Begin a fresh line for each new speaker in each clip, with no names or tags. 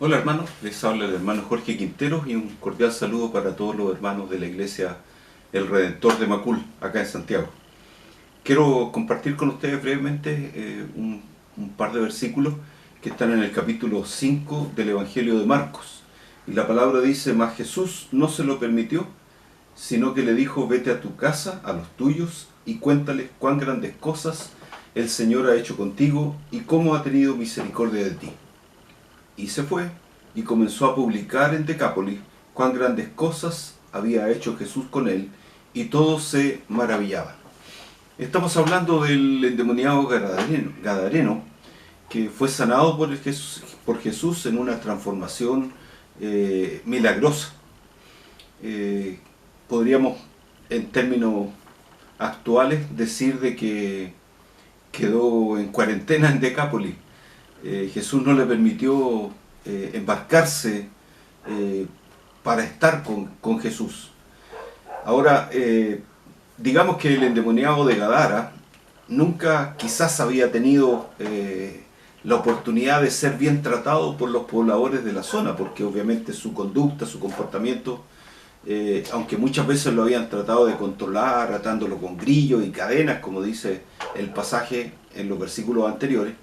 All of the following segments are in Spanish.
Hola hermanos, les habla el hermano Jorge Quinteros y un cordial saludo para todos los hermanos de la iglesia El Redentor de Macul, acá en Santiago. Quiero compartir con ustedes brevemente un par de versículos que están en el capítulo 5 del Evangelio de Marcos. Y la palabra dice: mas Jesús no se lo permitió, sino que le dijo: vete a tu casa, a los tuyos, y cuéntales cuán grandes cosas el Señor ha hecho contigo y cómo ha tenido misericordia de ti. Y se fue y comenzó a publicar en Decápolis cuán grandes cosas había hecho Jesús con él, y todos se maravillaban. Estamos hablando del endemoniado Gadareno, que fue sanado por Jesús en una transformación milagrosa. Podríamos, en términos actuales, decir de que quedó en cuarentena en Decápolis. Jesús no le permitió embarcarse para estar con Jesús. Ahora, digamos que el endemoniado de Gadara nunca quizás había tenido la oportunidad de ser bien tratado por los pobladores de la zona, porque obviamente su conducta, su comportamiento, aunque muchas veces lo habían tratado de controlar, atándolo con grillos y cadenas, como dice el pasaje en los versículos anteriores,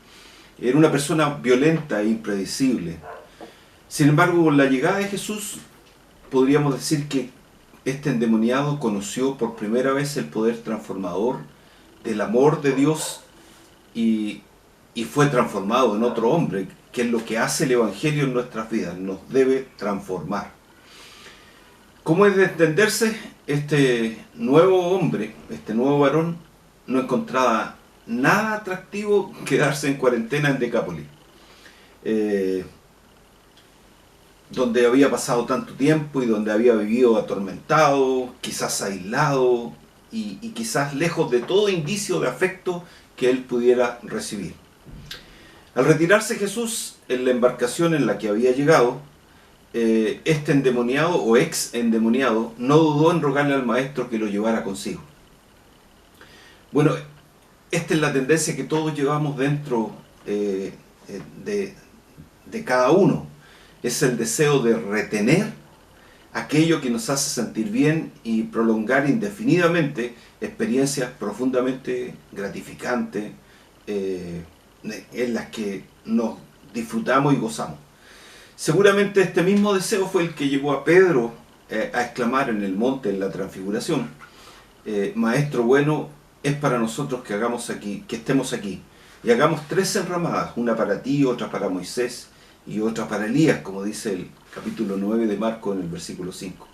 era una persona violenta e impredecible. Sin embargo, con la llegada de Jesús, podríamos decir que este endemoniado conoció por primera vez el poder transformador del amor de Dios y fue transformado en otro hombre, que es lo que hace el Evangelio en nuestras vidas, nos debe transformar. ¿Cómo es de entenderse? Este nuevo hombre, este nuevo varón, no encontraba nada atractivo quedarse en cuarentena en Decápolis, donde había pasado tanto tiempo y donde había vivido atormentado, quizás aislado y quizás lejos de todo indicio de afecto que él pudiera recibir. Al retirarse Jesús en la embarcación en la que había llegado, este endemoniado o ex endemoniado no dudó en rogarle al maestro que lo llevara consigo. Bueno, esta es la tendencia que todos llevamos dentro de cada uno. Es el deseo de retener aquello que nos hace sentir bien y prolongar indefinidamente experiencias profundamente gratificantes en las que nos disfrutamos y gozamos. Seguramente este mismo deseo fue el que llevó a Pedro a exclamar en el monte, en la transfiguración: Maestro bueno, es para nosotros que estemos aquí, y hagamos 3 enramadas, una para ti, otra para Moisés y otra para Elías, como dice el capítulo 9 de Marcos en el versículo 5.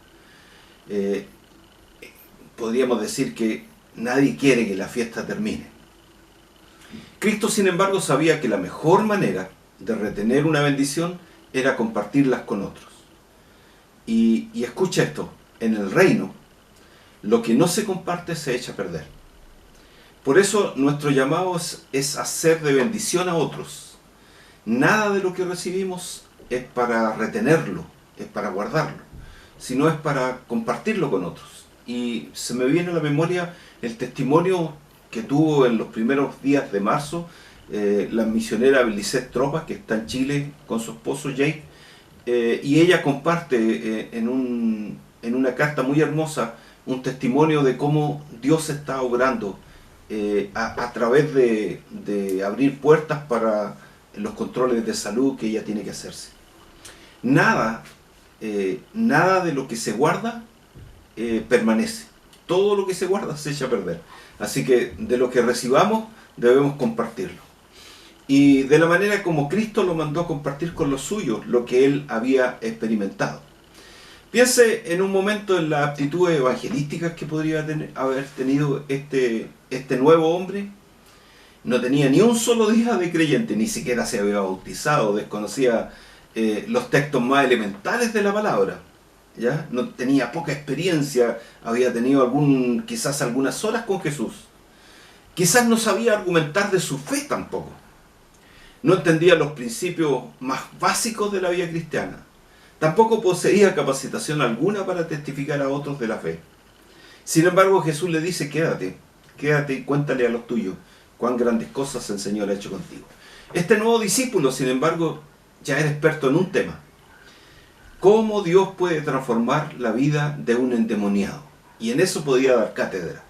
Podríamos decir que nadie quiere que la fiesta termine. Cristo, sin embargo, sabía que la mejor manera de retener una bendición era compartirlas con otros. Y escucha esto: en el reino, lo que no se comparte se echa a perder. Por eso nuestro llamado es hacer de bendición a otros. Nada de lo que recibimos es para retenerlo, es para guardarlo, sino es para compartirlo con otros. Y se me viene a la memoria el testimonio que tuvo en los primeros días de marzo la misionera Belisette Tropas, que está en Chile con su esposo Jake, y ella comparte en una carta muy hermosa un testimonio de cómo Dios está obrando a través de abrir puertas para los controles de salud que ella tiene que hacerse. Nada de lo que se guarda permanece. Todo lo que se guarda se echa a perder. Así que de lo que recibamos debemos compartirlo. Y de la manera como Cristo lo mandó a compartir con los suyos, lo que él había experimentado. Piense en un momento en las aptitudes evangelísticas que podría haber tenido este nuevo hombre. No tenía ni un solo día de creyente, ni siquiera se había bautizado, desconocía los textos más elementales de la palabra, ¿ya? No tenía poca experiencia, había tenido quizás algunas horas con Jesús. Quizás no sabía argumentar de su fe tampoco. No entendía los principios más básicos de la vida cristiana. Tampoco poseía capacitación alguna para testificar a otros de la fe. Sin embargo, Jesús le dice: quédate y cuéntale a los tuyos cuán grandes cosas el Señor ha hecho contigo. Este nuevo discípulo, sin embargo, ya era experto en un tema. ¿Cómo Dios puede transformar la vida de un endemoniado? Y en eso podía dar cátedra.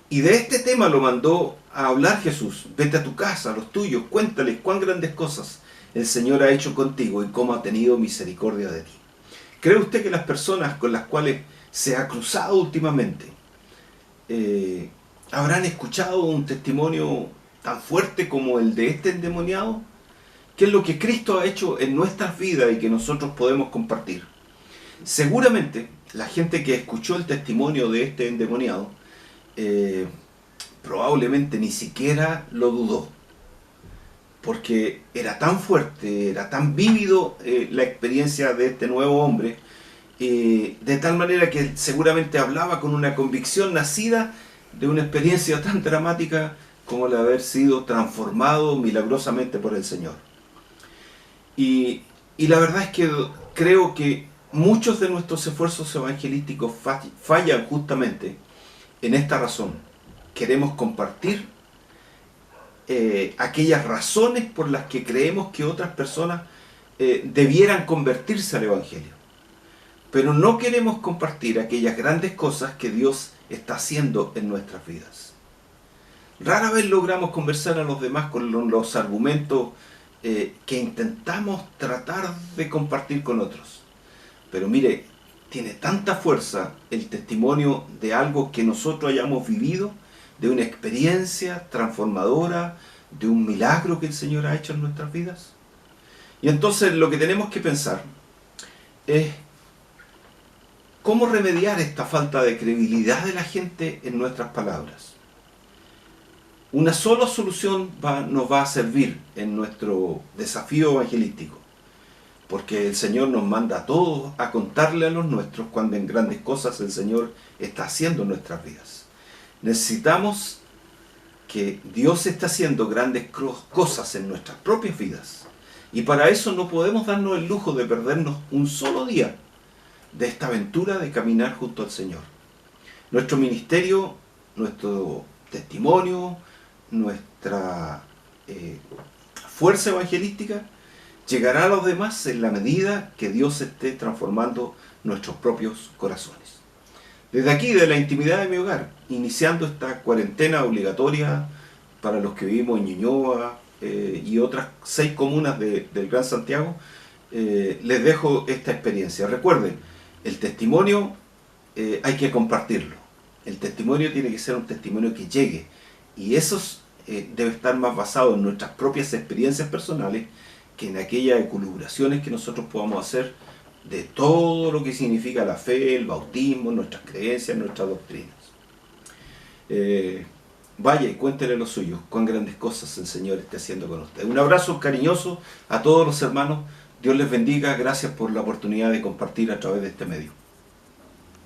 Y de este tema lo mandó a hablar Jesús. Vete a tu casa, a los tuyos, cuéntales cuán grandes cosas el Señor ha hecho contigo y cómo ha tenido misericordia de ti. ¿Cree usted que las personas con las cuales se ha cruzado últimamente habrán escuchado un testimonio tan fuerte como el de este endemoniado? ¿Qué es lo que Cristo ha hecho en nuestras vidas y que nosotros podemos compartir? Seguramente la gente que escuchó el testimonio de este endemoniado probablemente ni siquiera lo dudó, porque era tan fuerte, era tan vívido la experiencia de este nuevo hombre, de tal manera que seguramente hablaba con una convicción nacida de una experiencia tan dramática como la de haber sido transformado milagrosamente por el Señor. Y la verdad es que creo que muchos de nuestros esfuerzos evangelísticos fallan justamente en esta razón. Queremos compartir aquellas razones por las que creemos que otras personas debieran convertirse al Evangelio. Pero no queremos compartir aquellas grandes cosas que Dios está haciendo en nuestras vidas. Rara vez logramos conversar a los demás con los argumentos que intentamos tratar de compartir con otros. Pero mire, tiene tanta fuerza el testimonio de algo que nosotros hayamos vivido, de una experiencia transformadora, de un milagro que el Señor ha hecho en nuestras vidas. Y entonces lo que tenemos que pensar es cómo remediar esta falta de credibilidad de la gente en nuestras palabras. Una sola solución nos va a servir en nuestro desafío evangelístico, porque el Señor nos manda a todos a contarle a los nuestros cuando en grandes cosas el Señor está haciendo en nuestras vidas. Necesitamos que Dios esté haciendo grandes cosas en nuestras propias vidas, y para eso no podemos darnos el lujo de perdernos un solo día de esta aventura de caminar junto al Señor. Nuestro ministerio, nuestro testimonio, nuestra fuerza evangelística llegará a los demás en la medida que Dios esté transformando nuestros propios corazones. Desde aquí, de la intimidad de mi hogar, iniciando esta cuarentena obligatoria para los que vivimos en Ñuñoa y otras 6 comunas del Gran Santiago, les dejo esta experiencia. Recuerden, el testimonio hay que compartirlo. El testimonio tiene que ser un testimonio que llegue, y eso debe estar más basado en nuestras propias experiencias personales que en aquellas elucubraciones que nosotros podamos hacer de todo lo que significa la fe, el bautismo, nuestras creencias, nuestras doctrinas. Vaya y cuéntele a los suyos cuán grandes cosas el Señor esté haciendo con ustedes. Un abrazo cariñoso a todos los hermanos. Dios les bendiga. Gracias por la oportunidad de compartir a través de este medio.